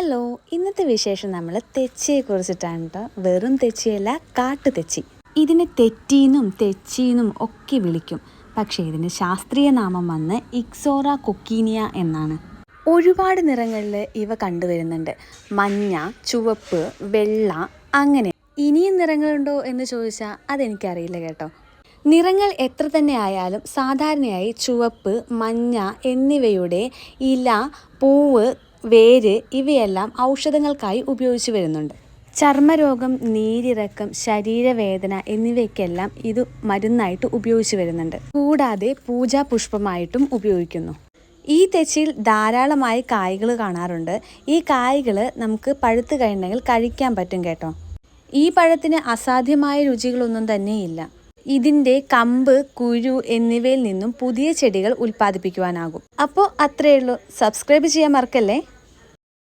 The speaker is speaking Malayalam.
ഹലോ, ഇന്നത്തെ വിശേഷം നമ്മൾ തെച്ചിയെക്കുറിച്ചിട്ടാണ് കേട്ടോ. വെറും തെച്ചിയല്ല, കാട്ടുതെച്ചി. ഇതിനെ തെറ്റീന്നും തെച്ചീന്നും ഒക്കെ വിളിക്കും. പക്ഷേ ഇതിന് ശാസ്ത്രീയ നാമം വന്ന് ഇക്സോറ കൊക്കീനിയ എന്നാണ്. ഒരുപാട് നിറങ്ങളിൽ ഇവ കണ്ടുവരുന്നുണ്ട്. മഞ്ഞ, ചുവപ്പ്, വെള്ള, അങ്ങനെ. ഇനിയും നിറങ്ങളുണ്ടോ എന്ന് ചോദിച്ചാൽ അതെനിക്കറിയില്ല കേട്ടോ. നിറങ്ങൾ എത്ര തന്നെ ആയാലും സാധാരണയായി ചുവപ്പ്, മഞ്ഞ എന്നിവയുടെ ഇല, പൂവ്, വേര് ഇവയെല്ലാം ഔഷധങ്ങൾക്കായി ഉപയോഗിച്ചു വരുന്നുണ്ട്. ചർമ്മരോഗം, നീരിറക്കം, ശരീരവേദന എന്നിവയ്ക്കെല്ലാം ഇത് മരുന്നായിട്ട് ഉപയോഗിച്ചു വരുന്നുണ്ട്. കൂടാതെ പൂജാപുഷ്പമായിട്ടും ഉപയോഗിക്കുന്നു. ഈ തെച്ചിയിൽ ധാരാളമായി കായ്കൾ കാണാറുണ്ട്. ഈ കായ്കൾ നമുക്ക് പഴുത്ത് കഴിഞ്ഞെങ്കിൽ കഴിക്കാൻ പറ്റും കേട്ടോ. ഈ പഴത്തിന് അസാധ്യമായ രുചികളൊന്നും തന്നെയില്ല. ഇതിൻ്റെ കമ്പ്, കുരു എന്നിവയിൽ നിന്നും പുതിയ ചെടികൾ ഉൽപ്പാദിപ്പിക്കുവാനാകും. അപ്പോൾ അത്രയേ ഉള്ളൂ. സബ്സ്ക്രൈബ് ചെയ്യാൻ മറക്കല്ലേ.